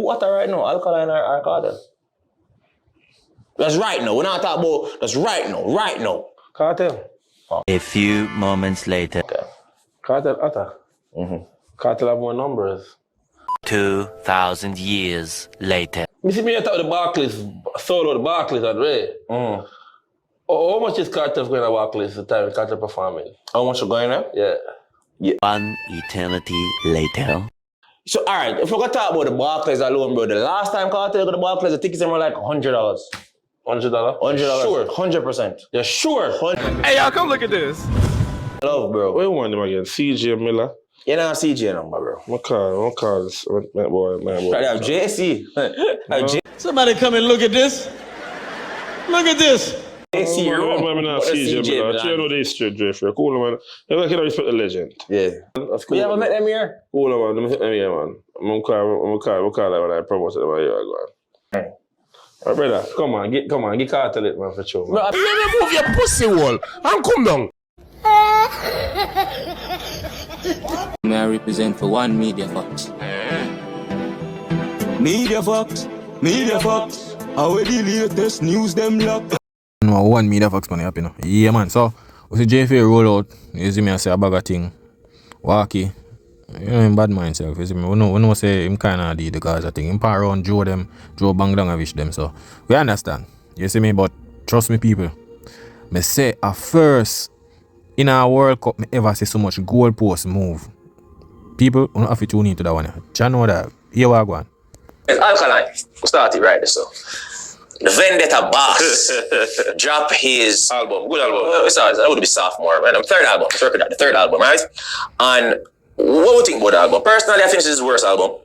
Who what right now? Alkaline or Cartel? That's right now. We're not talking about that's right now. Cartel. A few moments later. Okay. Cartel attack. Cartel have more numbers. 2,000 years later. You see me talk the Barclays, solo the Barclays at Ray. How much is Cartel going to Barclays the time Cartel performing? How much you going there? Yeah. One eternity later. So alright, if we're gonna talk about the Barclays alone, bro, the last time Cartel got the Barclays, the tickets were like $100. $100? $100. Sure. 100%. Yeah, sure. Hey, y'all, come look at this. Love, bro. Where you want them again? CJ Miller? You know CJ number, bro. My car this. My boy. Right now, JC. Somebody come and look at this. Look at this. JC, I'm not CJ Miller. I know they straight Jeffrey. Cool, man. I can respect the legend. Yeah. That's cool. You ever met them here? Cool, man. Let me hit them here, man. I'm call that when I promoted them here. Go on. Brother, come on, get Cartel it, man, for sure. Man. Bro, Let me move your pussy wall and come down. May I represent for one Media Fox? Media Fox. How the latest news them lock? No, one Media Fox money up, you know. Yeah, man. So, we see JFA roll out. You see me, I say a bag of thing. Walkie. You know him bad mind self. You see me. We know say him kind of did the cause I think. Him part around Joe bang down a wish them. So, we understand. You see me, but trust me, people. Me say a first in a World Cup me ever see so much goalpost move. People, we don't have to tune into that one. You know that. Here we go on. It's Alkaline. We'll start it right, so. The Vendetta boss drop his album. Good album. That would be sophomore, man. Third album. Let's work with that. The third album, right? And what do you think about the album? Personally, I think this is his worst album.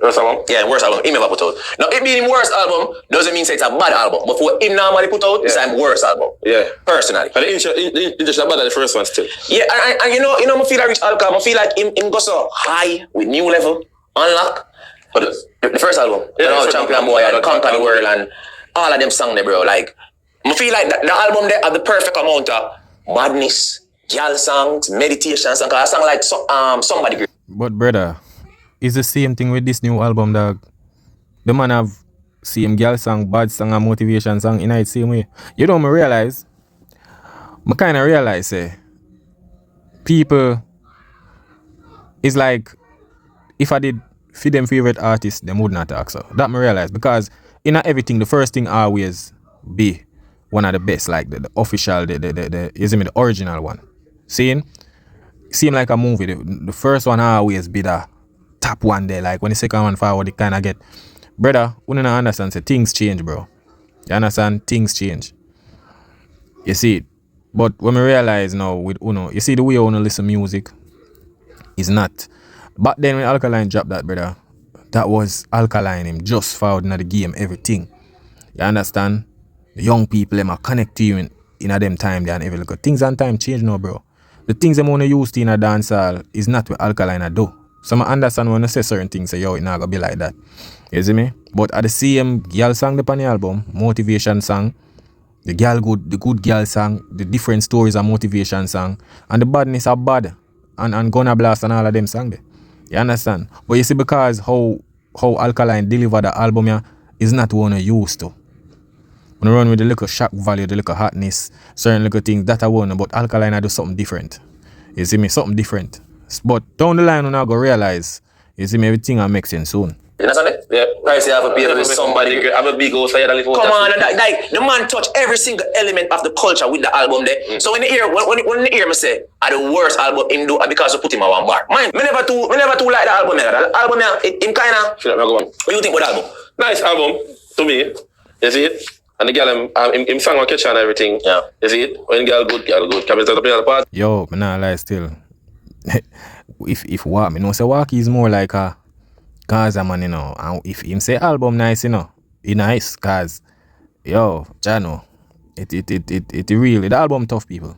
Worst album? Yeah, worst album. He never put out. Now, it being his worst album doesn't mean say it's a bad album. But for him normally put out, it's his worst album. Yeah. Personally. And the just bad at the first one still. Yeah, and you know, I feel like Rich Alkaline, I feel like him go so high with new level, unlock. But the first album, Champion Boy and Conquer the World and all of them songs there, bro. Like, I feel like the album there have the perfect amount of madness, girl songs, meditation songs. I song like somebody great. But brother, it's the same thing with this new album, dog. The man have same girl song, bad song and motivation song in the same way. You know me realize? I kind of realize, people, it's like, if I did feed them favorite artists, them would not talk so. That me realize, because in everything, the first thing always be one of the best, like the official, the original one. Seem like a movie. The first one always be the top one there. Like when the second one forward, it kind of get. Brother, we don't understand. Say things change, bro. You understand? Things change. You see it. But when we realize now with Uno, you see the way Uno listen music is not. But then when Alkaline dropped that, brother, that was Alkaline him just forward in the game, everything. You understand? The young people them are connect to you in a them time there and every look. Things and time change now, bro. The things them wanna use in a dancehall is not what Alkaline do. So I understand when I say certain things, say yo, it not gonna be like that. You see me? But at the same girl song upon the album, motivation song, the good girl song, the different stories and motivation song, and the badness are bad. And Gonna Blast and all of them song there. You understand? But you see, because how Alkaline deliver the album here is not what I used to. When I run with the little shock value, the little hotness, certain little things, that I want, but Alkaline I do something different. You see me? Something different. But down the line when I go realize, you see me, everything will make sense soon. You understand it? Yeah. Price you have to pay for somebody. I'm a big old little. Come on, like the man touch every single element of the culture with the album there. So when you hear me say, the worst album him do because you put him on one bar. Mine, me never too like the album. The album him kinda. What do you think about the album? Nice album to me. You see it? And the girl him sang on kitchen and everything. Yeah. You see it? When girl good. Can we start to play the part? Yo, me nah lie still. if Walk, me know say Walkie is more like a Gaza man, you know. And if him say album nice, you know, it nice, cause yo, Jano, it really the album tough people.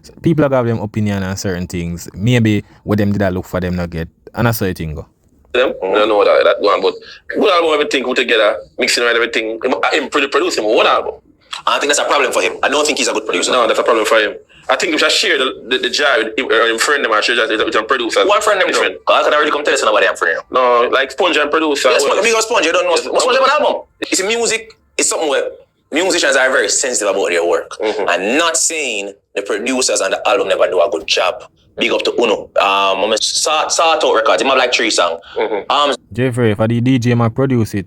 So people have them opinion on certain things. Maybe what them did I look for them not get, and that's how it go. Them, I don't know that go on, but good album, everything put together, mixing around everything. Him producing one album. I think that's a problem for him. I don't think he's a good producer. No, that's a problem for him. I think we should share the job with friend them or share that with a producer. One friend them friend. I can already come tell us nobody I'm friend. No, like Sponge and producer. Yes, but because Sponge, you don't know. Sponge have an album. It's music. It's something where musicians are very sensitive about their work. I'm not saying the producers on the album never do a good job. Big up to Uno. Sort out records. He have like 3 songs. Jeffrey, if the DJ might produce it,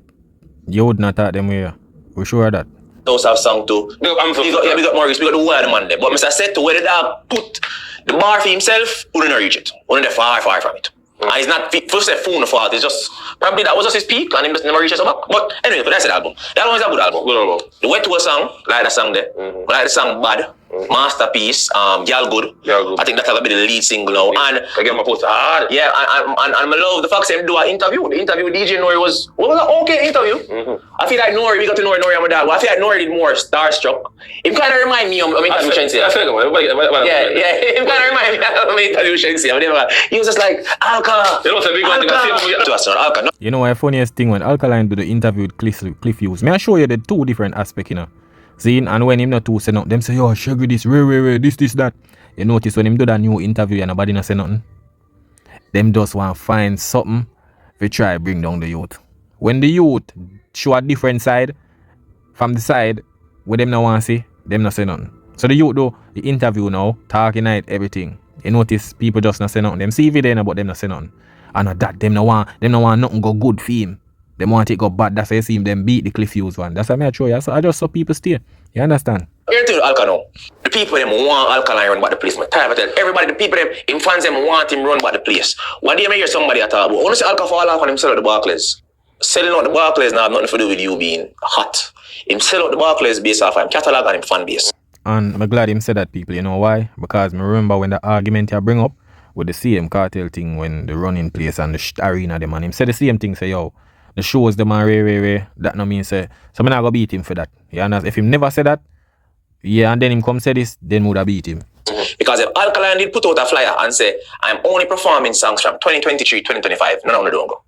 you would not talk them way. We sure of that. Those have song too. Big up Maurice, big up the word man there. But Mr. said to where the dog put the bar for himself, wouldn't reach it. Wouldn't far from it. And it's not first say phone fault, it's just probably that was just his peak and he just never reaches back. But anyway, but that's the album. The album is a good album. The Wet Tool song, like the song there. Like the song Bad. Masterpiece, Girl Good. I think that's gonna be the lead single now. And again, my post hard. Yeah, and I love the fact that him do an interview. The interview with DJ Nori was an okay interview. I feel like Nori, we got to Nori and my dad. Well, I feel like Nori did more starstruck. It kind of remind me of interview Shensi. Yeah, it kind of remind me of interview Shensi. He was just like, Alka. You know what funniest thing when Alkaline do the interview with Cliff Hughes, may I show you the 2 different aspects, you know. See, and when him not 2 say nothing, them say, yo, sugar this, this, that. You notice when him do that new interview and nobody not say nothing, them just want to find something to try bring down the youth. When the youth show a different side from the side where them not want to see, them not say nothing. So the youth do the interview now, talking night, everything. You notice people just not say nothing. Them see video but them not say nothing. And that them not want nothing go good for him. Them want it go bad. That's why you see him them beat the Cliff Hughes one. That's why I show you. So I just saw people stay. You understand? Here's the Alka now. The people them want Alkaline run by the place. My time I tell everybody, the people them, him fans them want him run by the place. What do you hear somebody at all about? I want to see Alka fall off on him sell out the Barclays. Selling out the Barclays now have nothing to do with you being hot. Him sell out the Barclays based off him catalog and him fan base. And I'm glad him said that, people. You know why? Because I remember when the argument you bring up with the same cartel thing when the running place and the arena them and him said the same thing, say yo, the shows them are ray. That no mean say, so I'm not gonna beat him for that. You understand? If him never said that, yeah, and then him come say this, then would have beat him. Because if Alkaline did put out a flyer and say, I'm only performing songs from 2023, 2025, none of them don't go.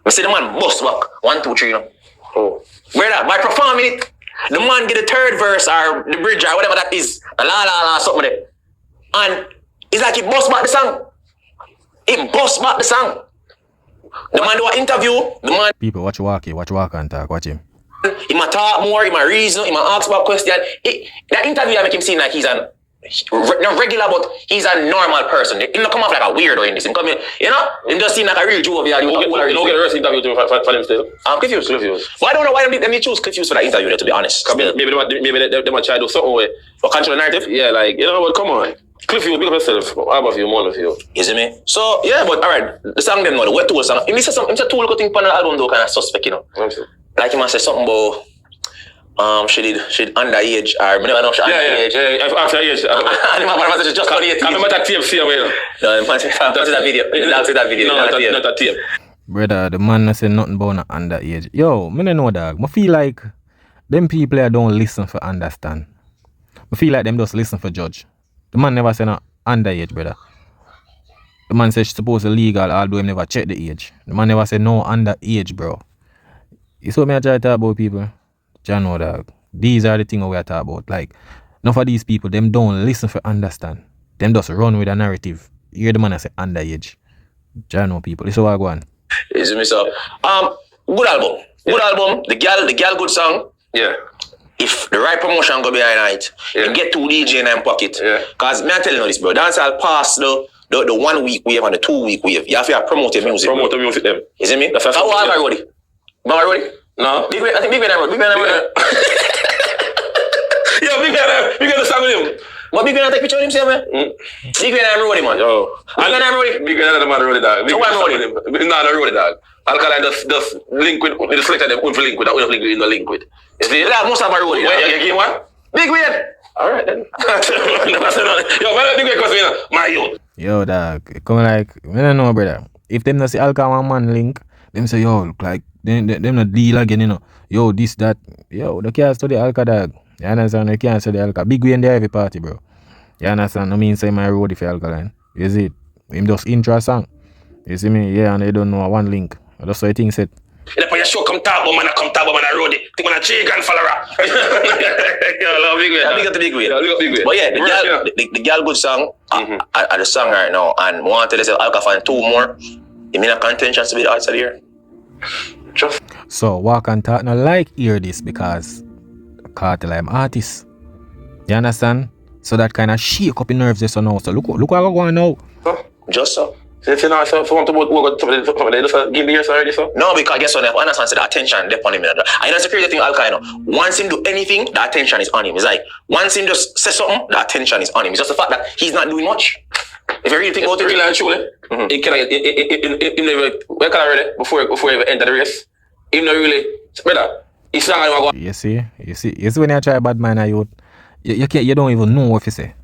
I see the man bust back, 1, 2, 3, you know. Brother, by performing it, the man get the 3rd verse or the bridge or whatever that is, the la something there. And it's like he bust back the song. He bust back the song. The man do an interview, the man... People, watch walk and talk, watch him. He might talk more, he might reason, he might ask about question. That interview I make him seem like he's not regular, but he's a normal person. He don't come off like a weirdo in this. He come in, you know? He just seem like a real jovial. You don't get the rest interview for them still. I'm confused. Well, I don't know why they choose confused for that interview, to be honest. Maybe they might try to do something with or control the narrative. Yeah, like, you know what, come on. Cliff, you big up yourself. How about you, more of you? You see me? So, yeah, but alright, the song them know, the Wet Tool song. He said something, he said Tool got thing on the album though, kind of suspect, you know. Like he must say something about she did underage or I never know she underage. Yeah, after age. And my mother said just underage. I remember that tape see away. No, don't see that video. Don't see that video. No, not that tape. Brother, the man say nothing about underage. Yo, me no know dog. I feel like them people here don't listen for understand. I feel like them just listen for judge. The man never say no underage, brother. The man says she's supposed to legal, although he never check the age. The man never say no underage, bro. You saw me I try to talk about people? John know dog. These are the things we are talking about. Like, none of these people, them don't listen for understand. Them just run with a narrative. You hear the man I say underage. John know people. This is what I go on. You see me so? Good album. Good album. The girl good song. Yeah. If the right promotion go behind it, you get 2 DJ in them pocket. Yeah. Cause me I tell you this, bro. Dancehall pass the 1 week wave and the 2 week wave. You have to promote your music. Promote the music them. You see me? That's how am I ready? Am I ready? No. I think Big Ben ready. Big Ben ready. Yo, Big Ben the song with him. But Big Ben take picture with him, see man? Big Ben I'm ready, man. Yo. Big Ben I'm ready. Big Ben the man ready dog. So I'm ready. No, not ready dog. Alkaline just link with the selector them with link with that link in the link with. You see? That most of my ready. Wait, you give one? Big Ben. Alright then. Yo, why Big Ben cause me my youth? Yo dog, come like, I don't know brother. If them not see Alka one man link, them say yo look like them not deal again, you know. Yo, this, that. Yo, they can't study Alka dog. You understand? They can't study Alka. Big way in there every party, bro. You understand? I mean say my road if Alkaline. You see it? Him just intro song. You see me? Yeah, and they don't know one link. That's why things said. And upon your show, come talk about man, I road it. Think man a chicken follower. Yeah, big way. Big up the big way. Yeah, big way. But yeah, the girl good song. At the song right now, and want to say Alka find 2 more. You mean a contention to be the outside here? Just So walk and talk no like hear this because Cartel I'm artist. You understand? So that kind of shake up your nerves just now. So look what I go on now. Just so. so if you know, so if you want to go, they just give me yours already, so. No, because guess what? I understand the attention they on him. And that's the crazy thing, Alkaline. Once him do anything, the attention is on him. It's like once him just say something, the attention is on him. It's just the fact that he's not doing much. If you really think about it, Really and truly, he can never. Where can I ready before he ever enter the race? He never really, brother. He's not gonna go. You see when you try bad man youth, you don't even know what you say.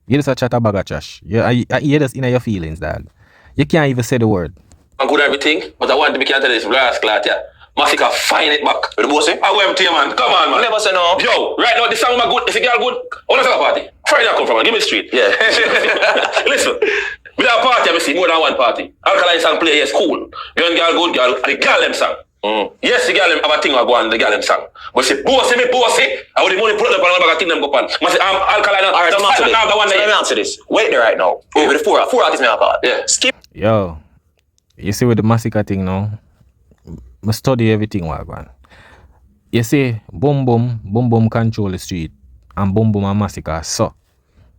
You just a chat a bag of trash. You just in your feelings, dog. You can't even say the word. I'm good at everything, but I want to be careful this last clat, yeah. Masika, find it back. with the boss, eh? I went to you, man. Come on, man. Never say no. Yo, right now, this song my good. Is it girl good? I want to talk party. Friday I come from, man. Give me the street. Yeah. Listen, with our party, I see more than one party. Alkaline song play, yes, cool. You want girl good, girl, and the girl them song. Yes, the girl them have a thing I go on the girl them song. But say, bossy, I would the money put up and I'm thing them go on. I say, Alkaline, All right, let me answer this. Wait there right now. With the four artists, me apart. Yeah. Skip. Yo, you see with the massacre thing now, I study everything what go on. You see, boom boom control the street and boom boom a massacre. So,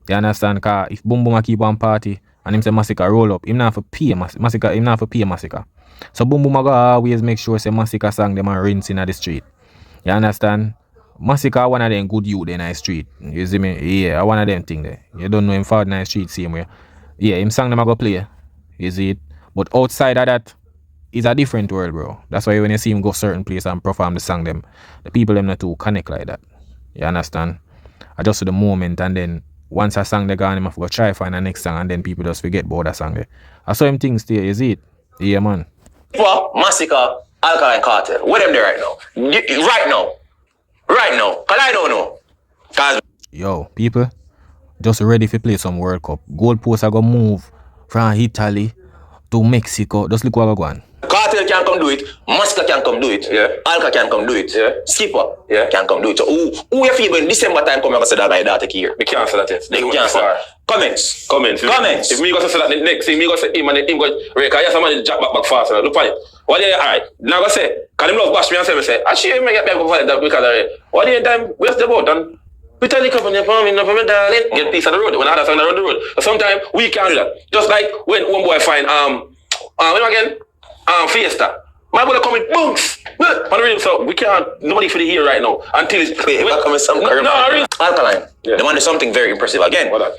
you understand? Cause if boom boom a keep on party and him say massacre roll up, him not for pay massacre, him not for pay massacre. So boom boom a go always make sure say massacre song them and rinse in the street. You understand? Massacre one of them good youth in the street. You see me? Yeah, one of them thing there. You don't know him for in the street same way. Yeah, him song them a go play. You see it? But outside of that, it's a different world, bro. That's why when you see him go certain place and perform the song them, the people them not to connect like that. You understand? I just to the moment and then once a song they gone, him have to go try find the next song and then people just forget about that song there. I saw him things there, you see it? Yeah, man. For Massacre, Alkaline Cartel. Where them there right now? Right now. Cause I don't know. Cause Yo, people, just ready to play some World Cup. Gold Post are gonna move from Italy to Mexico. Just look what I go on. Cartel can come do it. Massacre can come do it. Yeah. Alka can come do it. Yeah. Skipper Yeah. can come do it. So who you feel when December time come and say that guy that take here? We can't say that yet. They can't say. Comments. If me go say that next thing, me go say him and him go, Ray, cause somebody jack back faster. Look for it. What do you, alright, now go say, cause him love bash me and say, actually, you may get back for it that because what do you time, where's the boat? And we tell you come on your farm, no problem, darling. Get peace on the road. When others on the road. But sometimes we can't do that. Just like when one boy find, again, Fiesta. My brother come with bunks. So we can't, nobody for the here right now until it's Wait, back come with some curve. Alkaline. Yeah. The man is something very impressive again. What that?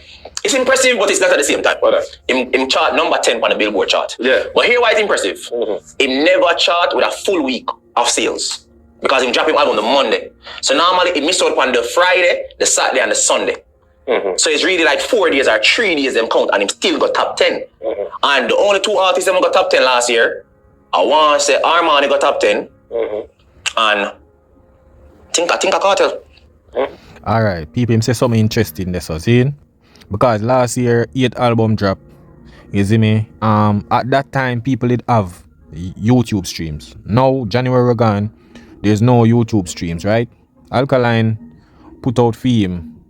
It's impressive, but it's not at the same time. What that? Him chart number 10 on the Billboard chart. Yeah. But here why it's impressive. Him never chart with a full week of sales. Because him drop him album on the Monday. So normally it missed out on the Friday, the Saturday, and the Sunday. So it's really like 4 days or 3 days them count and him still got top 10. And the only 2 artists that got top 10 last year, I want to say Armani got top 10 and think a Cartel. Alright, people him say something interesting there, so see? Because last year 8 album drop. You see me? At that time people did have YouTube streams. Now January gone, there's no YouTube streams, right? Alkaline put out film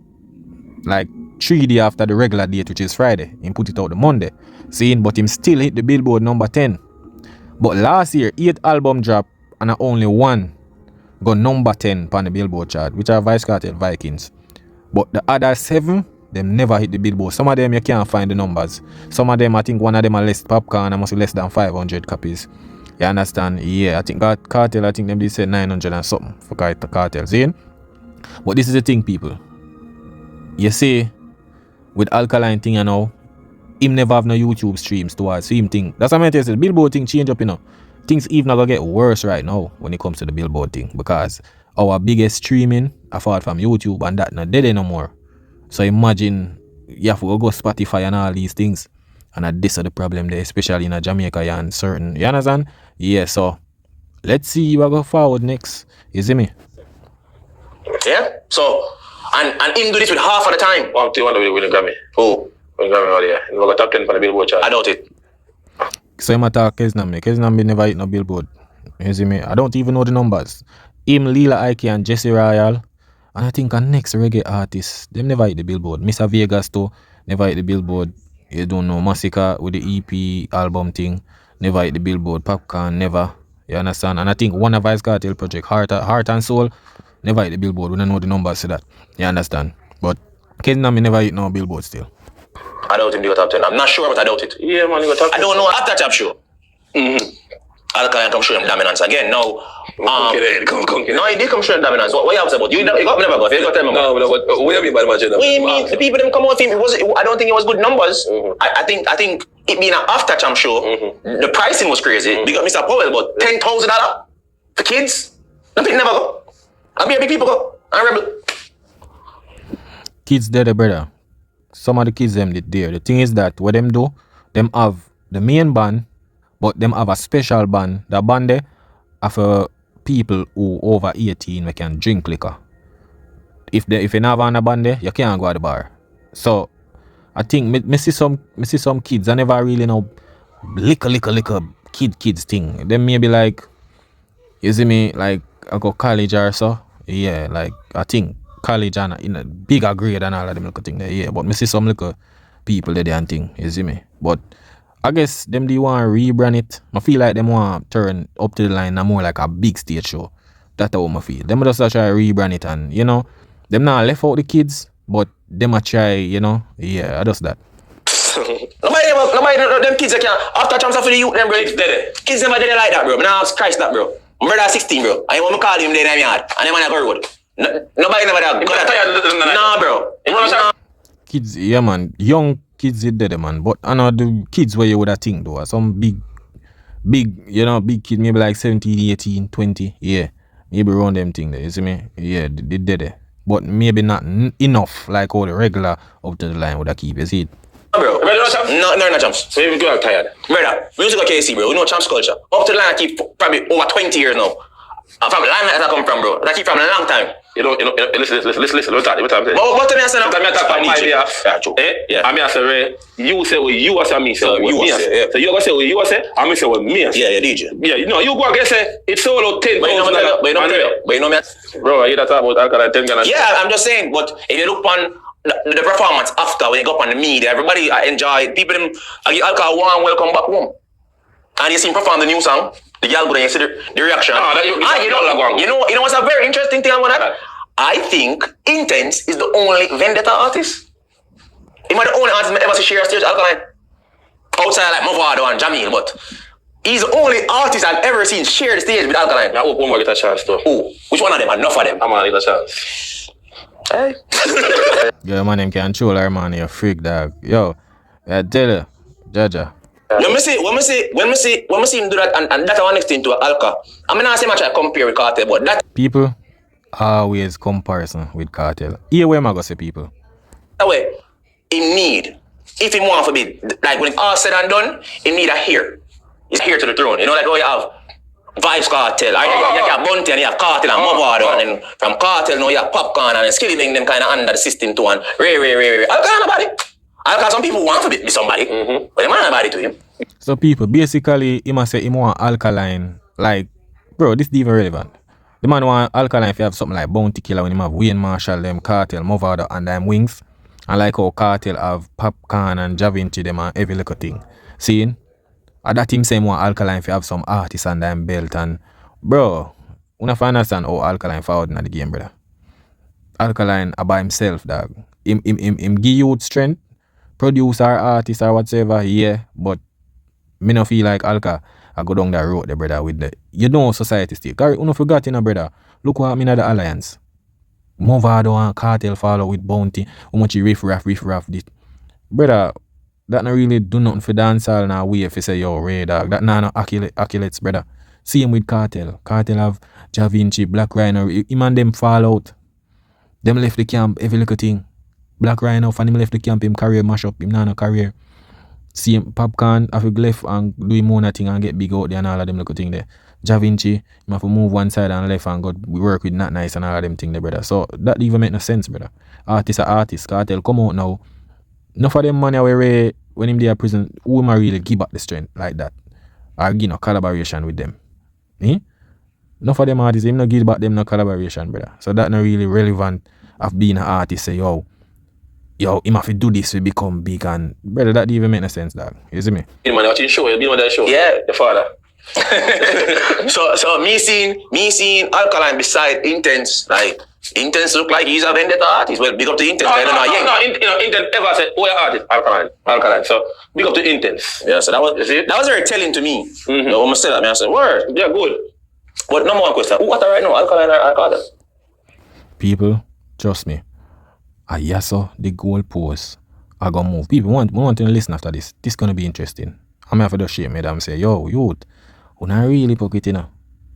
like 3 days after the regular date, which is Friday. He put it out the Monday. Seeing, but him still hit the Billboard number 10. But last year, 8 album drop and only 1 got number 10 on the Billboard chart, which are Vice Cartel Vikings. But the other 7, them never hit the Billboard. Some of them you can't find the numbers. Some of them, I think one of them are less Popcorn and must be less than 500 copies. You understand? Yeah, I think Cartel, I think them did say 900 and something for Cartel. See? But this is the thing, people. You see, with Alkaline thing, you know, him never have no YouTube streams towards him thing. That's what I mean. The Billboard thing change up, you know. Things even gonna get worse right now when it comes to the Billboard thing because our biggest streaming apart from YouTube and that not dead no more. So imagine you have to go Spotify and all these things, and this is the problem there, especially in Jamaica and certain. You understand? Yeah. So let's see what go forward next. You see me? Yeah. So and him do this with half of the time. One thing wonder with the Grammy. Oh, When Grammy out there. He got top 10 on the Billboard chart. I doubt it. So him attack Keznambi. Keznambi never hit no Billboard. You see me? I don't even know the numbers. Him, Lila Ike and Jesse Royal. And I think our next reggae artist, them never hit the billboard. Mr. Vegas too, never hit the billboard. You don't know, Massacre with the EP album thing, never hit the billboard. Popcorn, never. You understand? And I think one of Vice Cartel project, Heart and Soul, never hit the billboard. We don't know the numbers to that. You understand? But Kidnam never hit no billboard still. I doubt him to go top 10. I'm not sure, but I doubt it. Yeah, man, you got top 10. I don't know after top show. Alkaline come show him dominance again. Now, Come. no, he did come show him dominance. What you have about? You got never go. If you got tell me. No, what do you mean by the match? What do you mean? The people them come out. I don't think it was good numbers. I think it being an after champ show, the pricing was crazy. Big up Mr. Powell, but $10,000 for kids. Nothing never go. I mean, people go. I'm rebel. Kids there, brother. Some of the kids them did there. The thing is that what them do, them have the main band, but them have a special band. The band there are for people who over 18 we can drink liquor. If you never have a band there, you can't go at the bar. So I think me see some kids. I never really know liquor kids thing. Them maybe like, you see me, like I go college or so. Yeah, like I think college and in a bigger grade and all of them little thing there. Yeah, but me see some little people there and thing. You see me, but I guess them they want to rebrand it. I feel like them want to turn up to the line and more like a big stage show. That's how I feel. Them just try to rebrand it and them not left out the kids, but them a try, yeah, I just that. Nobody, them kids can after champs for the youth, them bro. Kids never did it like that, bro. Now ask Christ that, bro. My brother 16, bro. I want to call him there in my yard, and them man a go road. Nobody never done. Nah, bro. Kids, yeah, man. Young kids did that, man. But I know the kids where you would have think though, some big, big kid, maybe like 17, 18, 20, yeah. Maybe around them thing there, you see me? Yeah, they did it. But maybe not enough like all the regular up to the line would have keep, you see it? Bro, no champs. So you go out tired. Brother, music of KC, bro. We know champs culture. Up to the line I keep probably over 20 years now. From the line that I come from, bro. That I keep from a long time. Listen. What time? But tell me, I say, I'm say, you say what you say, me say what me say. So you gonna say what you say, I me say what me say. Yeah, DJ. Yeah, you go and say it's all 10,000. But you know me. Bro, you that about Alkaline 10 Ghana. Yeah, I'm just saying. But if you look on the performance after when you go up on the media, everybody enjoy it. People them Alkaline one welcome back home. And you see him perform the new song. The girl go and you see the reaction. You know what's a very interesting thing I want to. I think Intence is the only vendetta artist. He might the only artist ever see share stage Alkaline. Outside like Movado and Jamil, but he's the only artist I've ever seen share the stage with Alkaline. I hope one more get a chance too. Who? Which one of them? Enough of them. I'm gonna get a chance. Hey. Yeah, man, them can control her, man. You freak dog. Yo, I tell you, Jaja. When we see him do that, and that's one next thing to Alka. I mean, I say much I compare with Cartel, but that people always comparison with Cartel. Here where am I gonna say people? That way, in need. If he want to be like when it's all said and done, he need a heir. He's heir to the throne. You know, like how you have Vibes Cartel. You have Bunty and you have Cartel and Movado, and then from Cartel now you have Popcorn and Skilling them kind of under the system too. And Ray. Alka nobody. Alka some people want to be somebody, but they want nobody to him. So people, basically, he must say he want Alkaline. Like, bro, this is even relevant. The man want Alkaline if you have something like Bounty Killer when him have Wayne Marshall, them Cartel, Movado, and them Wings. And like how Cartel have Popcorn and Javinci, them and every little thing. Seeing? And that him saying want Alkaline if you have some artists and them belt. And, bro, you have to understand how Alkaline forward in the game, brother. Alkaline by himself, dog. Him give you strength, producer, artist, or whatsoever, yeah, but me no feel like Alka I go down that road there, brother, with the society still. Cause you forgot, brother. Look what happened in the alliance. Movado and Cartel follow with Bounty. How much you riff raff this. Brother, that not really do nothing for dancehall now. We if you say yo Ray dog. That no accolades, brother. See him with Cartel. Cartel have Javinci, Black Rhino. Him and them fall out. Them left the camp, every little thing. Black Rhino, and him left the camp, him career mash up, him no career. See him Popcorn have to left and do him own thing and get big out there and all of them little thing there. Javinci, him have to move one side and left and go work with Not Nice and all of them thing there, brother. So that even make no sense, brother. Artist are artist, Cartel come out now. Enough of them money away when him there prison, who am I really give back the strength like that? Or give no collaboration with them. Enough of them artists, him no give back them no collaboration, brother. So that not really relevant of being an artist. Say, yo, him have to do this to become big, and brother, that even make no sense, dog. You see me? You man watching show, you know that show? Yeah. The father. So me seeing Alkaline beside Intence, like Intence look like he's a vendetta artist. Well, big up to Intence. I don't know. Intence ever said, "Oh, your artist, Alkaline." So big up to Intence. Yeah. So that was very telling to me. Mm-hmm. When I said that, man, I said, "Word, yeah, good." But number one question: who what right now, Alkaline or Alkaline? People, trust me. So the goalposts are gonna move. People want to listen after this. This gonna be interesting. I'm gonna have to shame me and say, yo, youth, who not really pocket, you know.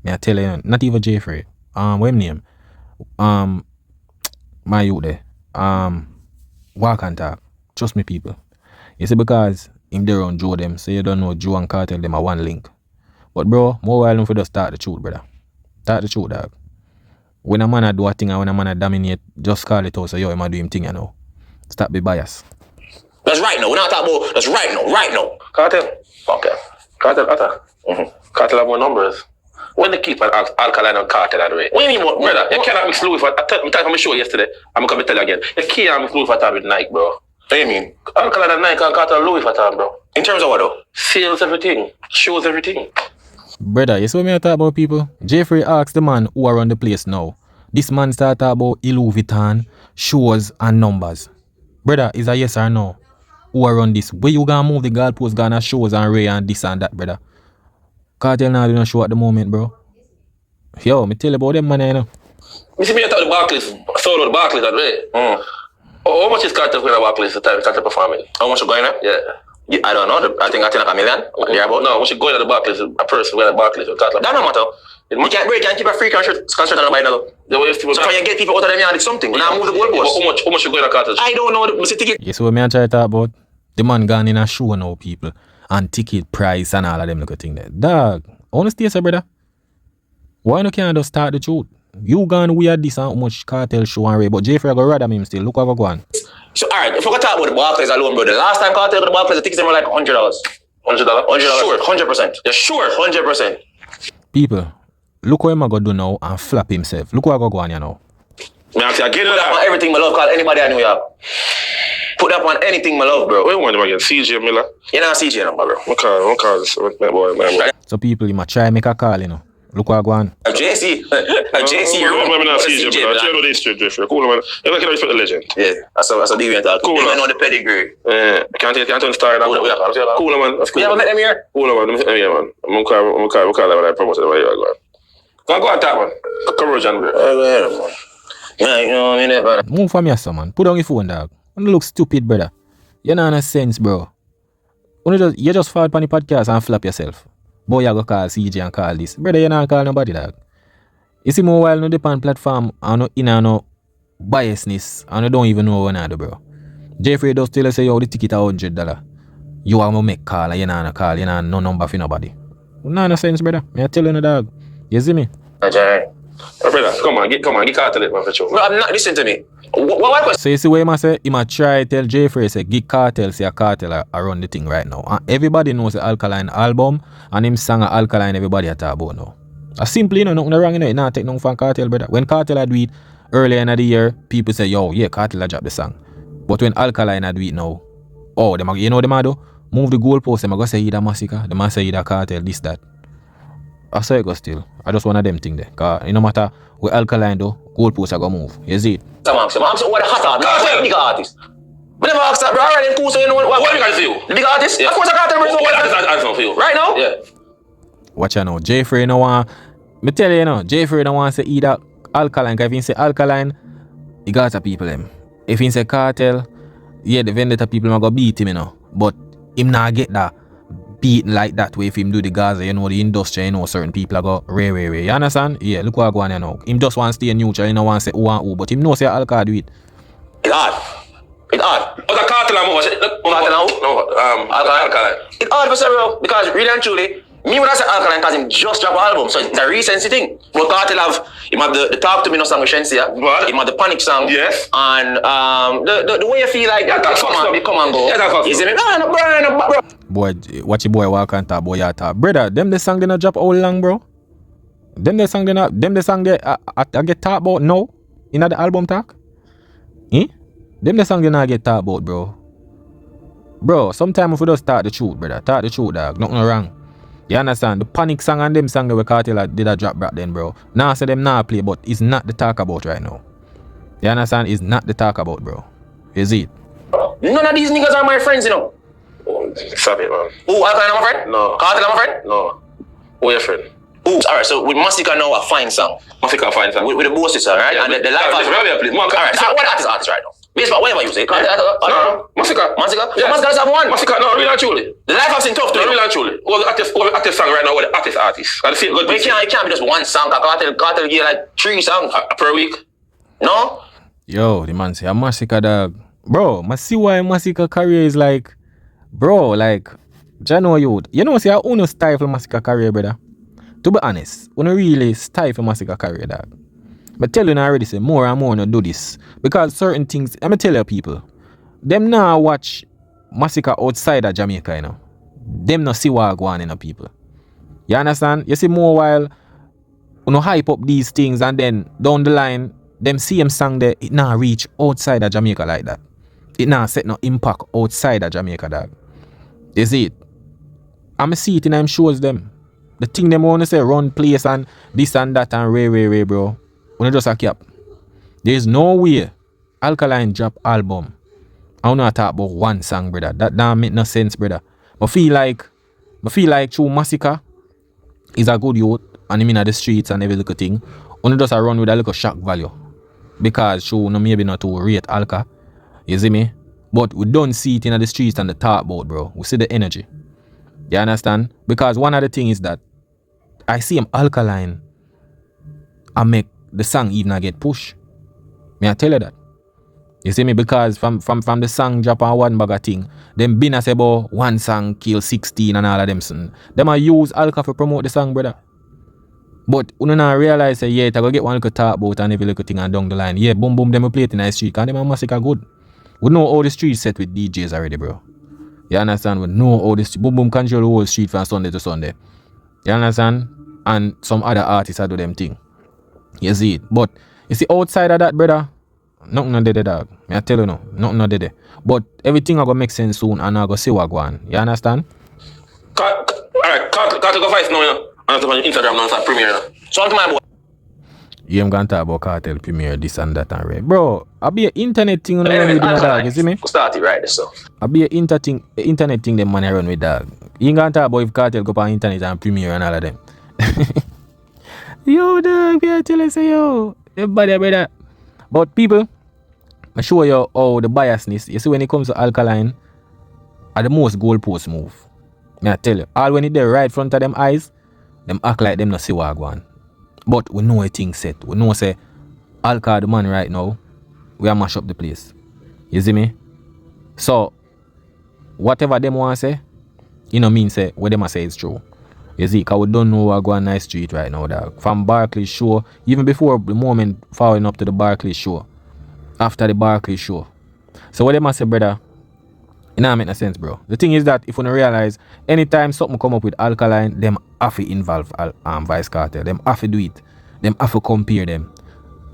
Me I tell you, not even Frais. What him name? My youth there. Walk and talk. Trust me, people. You see, because him there on Joe them, so you don't know Joe and Cartel them are one link. But bro, more while for just start the truth, brother. Start the truth, dog. When a man a do a thing and when a man a dominate, just call it out. So yo, him a do him thing, you know. Stop be biased. That's right now. We're not talking about that's right now. Cartel. Okay. Cartel attack. Cartel have more numbers. When they keep an Alkaline and Cartel at the way. What do you mean, Brother, you cannot mix Louis Vuitton. I'm telling you, show yesterday. I'm going to tell you again. You can't mix Louis Vuitton with Nike, bro. What do you mean? Alkaline and Nike and Cartel Louis Vuitton, bro. In terms of what though? Sales everything. Shows everything. Brother, you see what me talk about, people? Frais asked the man who are on the place now. This man start talk about Louis Vuitton, shows and numbers. Brother, is a yes or no? Who are on this? Where you gonna move the goalpost gonna shows and Ray and this and that, brother? Cartel now doing a show at the moment, bro. Yo, me tell you about them man, you know. You see me talk the Barclays, solo the Barclays at way. How much is Cartel going to Barclays the time Cartel performing? How much you going at? Yeah. I don't know. I think I think like $1 million. Yeah, about no, once you go to the Barclays, a person going to Barclays with Cartel. That no matter. You can't keep a free concert on the buy now. So can you get people out of them yard? It's something. Now move the goalpost. How much you going to Cartel? I don't know. What's the ticket? You see what me try to talk about? The man gone in a show now, people. And ticket price and all of them little thing there. Dog, honestly, say, brother. Why no can't just start the truth? You gone weird this and how much Cartel show and Ray, but Frais go rather me still. Look what go on. So alright, if we go talk about the Barclays alone, bro, the last time Cartel got the Barclays, the tickets were like $100. $100? Sure, 100%. You're sure? 100%. People, look what him a go do now and flap himself. Look what go on here now. Me I say again, put that on everything, my love, call anybody in New York. Put that on anything, my love, bro. What you want him again? CJ Miller? You're not CJ number, bro. What call this boy, man? So people, you might try make a call, you know. Look what go on. JC, you're I'm not CJ Miller. I know they straight Frais. Cool, man. You can respect the legend. Yeah, that's a big event. Cool, man. On the pedigree. Can't start. Cool, man. That's cool. You ever met them here? Cool, man. Yeah, man. I'm gonna call that when I promote it. Go on, tap, man. Corrosion, bro. Yeah, you know what I mean, brother. Move from here, man. Put down your phone, dog. You look stupid, brother. You know no sense, bro. You just fall upon the podcast and flap yourself. Boy, you go call CJ and call this. Brother, you not call nobody, dog. You see more while no depend platform and no in and no biasness and you don't even know what I do, bro. Frais does tell us say, yo, the ticket $100. You are gonna make call and you not call, you not no number for nobody. No sense, brother. Me I tell you no, dog. You see me? Ajay. Brother, come on, get Cartel it, man, for sure. Bro, I'm not listening to me. What question? So you see what he must say? He must try tell Frais say give Cartel say a Cartel are run the thing right now. And everybody knows the Alkaline album and him song Alkaline everybody at talk about now. Simply, you know, nothing wrong in it. Not take nothing from Cartel, brother. When Cartel had do it earlier in the year, people say, yo, yeah, Cartel had dropped the song. But when Alkaline had do it now, oh, them, you know them do? Move the goalpost, them go say either Massacre, them a say either Cartel, this, that. I say it go still. I just one of them thing there. Cause no matter where Alkaline do, goalpost are gonna move. You see it? I'm saying, what the hot artist? Big artist. But never ask that, bro. Already cool, so you know what big artist for you? The big artist? Yeah. Of course I got them. What artist for you? Right now? Yeah. Watch out now. Frais no want. Me tell you now, Frais no want say either Alkaline. Cause if he say Alkaline, he got the people them. If he say Cartel, yeah, the vendetta people might go beat him, you know. But him not get that beating like that way if him do the Gaza, you know, the industry, you know, certain people are go Ray. You understand? Yeah, look what go on here now. Him just want to stay neutral, you know, want to say who and who, but him know say Alka do it. It's hard. But the Cartel I'm Alkaline. It's hard for several because really and truly, me when I say Alkaline because him just drop an album, so it's a recency thing. But Cartel him have the Talk to Me no song with Shensia, him have the Panic song, yes, and the way you feel like they come and go. Yeah, you see me? Bro. Boy, watch your boy walk and talk, boy, you talk. Brother, them the song they not drop how long, bro? Them the song they I get talk about now in the album talk. Them the song they not get talk about, bro. Bro, sometimes if we just talk the truth, brother. Talk the truth, dog. Nothing wrong. You understand? The Panic song and them song that we Cartel did a drop back then, bro. Now say them not play, but it's not the talk about right now. You understand? It's not the talk about, bro. Is it? None of these niggas are my friends, you know. Oh, stop it, man. Who, Alkaline my friend? No. Cartel my friend? No. Who your friend? Ooh, alright, so with Massacre now a fine song. Massacre fine song. With the bosses, alright? Yeah, and the live artist. Alright, so what artist right now? Baseball, whatever you say. No, Massacre. Massacre? Yeah. Massacre just have one. Massacre, no, really and truly. The life I've seen tough to No, you. really and truly. All the artist song right now, what the artist. And the same good. But it can't be just one song. Cartel get like 3 songs per week. No? Yo, the man say a Massacre, dog. Bro, I see why Massacre career is like, bro, like, Jano youth. You know, see, I own a stifle Massacre career, brother. To be honest, when I really stifle Massacre career, dog. But tell you now already, say more and more no do this. Because certain things, I'm tell you people, them now watch Massacre outside of Jamaica, you know. Them no see what go on in the people. You understand? You see more while you know hype up these things and then down the line, them same song there, it now reach outside of Jamaica like that. It now set no impact outside of Jamaica, dog. You see it? I'm see it in them shows them. The thing them want to say run place and this and that and ray, bro. When just a cap. There's no way Alkaline drop album. I don't know talk about one song, brother. That don't make no sense, brother. I feel like through Massacre is a good youth and him in the streets and every little thing. Only just a run with a little shock value. Because show no maybe not to rate Alka. You see me? But we don't see it in the streets and the talk about, bro. We see the energy. You understand? Because one of the things is that I see him Alkaline and make the song even get pushed. May I tell you that? You see me? Because from the song drop on one bag of thing, them been say about one song kill 16 and all of them son. Them a use Alka for promote the song, brother. But you don't realize say, yeah, I go get one little talk about and every little thing and down the line. Yeah, boom, them a play it in the street. And them a Massacre good. We know all the streets set with DJs already, bro. You understand? We know all this boom control the whole street from Sunday to Sunday. You understand? And some other artists do them thing. You see it. But you see outside of that, brother, nothing no dead, dog. I tell you no, nothing no dead. But everything I go make sense soon and I go see what go on. You understand? Alright, can't go fight now, you know. And on Instagram now, it's premiere now. So on to my boy. You ain't gonna talk about Cartel premiere, this and that and right. Bro, I be an internet thing on the run with my dog, you see me? Start it right there, so. I be an internet thing them man I run with dog. You ain't gonna talk about if Cartel go on internet and premiere and all of them. Yo dog, I tell you say yo. Everybody brother. But people, I show you how the biasness, you see when it comes to Alkaline, are the most goalpost move. May I tell you, all when it there right front of them eyes, them act like them not see what go on. But we know a thing set. We know say Alka the man right now, we are mash up the place. You see me? So whatever them want to say, you know mean say what them say is true. You see, cause we don't know what go on nice street right now, dog. From Barclays show, even before the moment following up to the Barclays show. After the Barclays show. So what them say, brother, it don't make no sense, bro. The thing is that if you don't realize, anytime something come up with Alkaline, them have to involve Vice Cartel. Them have to do it. Them have to compare them.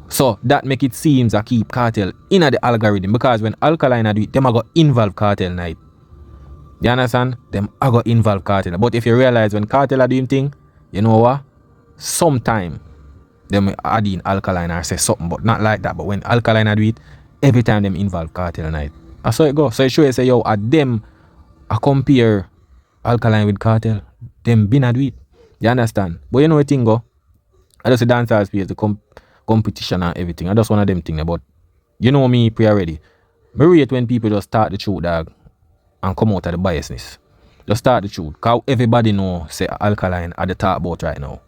So that make it seems I keep Cartel in the algorithm. Because when Alkaline do it, them are going to involve Cartel night. You understand? Them are going to involve Cartel. But if you realize when Cartel are doing thing, you know what? Sometime them add in Alkaline or say something, but not like that. But when Alkaline do it, every time them involve Cartel night. That's how it go. So it show you say, yo, at them, I compare Alkaline with Cartel. Them been a do it. You understand? But you know what thing go? I just a dancehall space, the competition and everything. I just one of them things. But you know me pre-already. I rate when people just start the truth, dog, and come out of the biasness. Just start the truth. Because everybody know, say, Alkaline at the top about right now.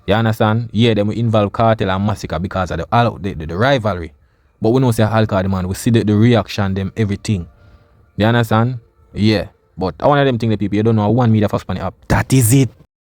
You understand? Yeah, them we involve Cartel and Massacre because of the rivalry. But we know say Alka the man, we see the reaction, them, everything. You understand? Yeah. But I want them thing the people, you don't know, one media first pan it up. That is it.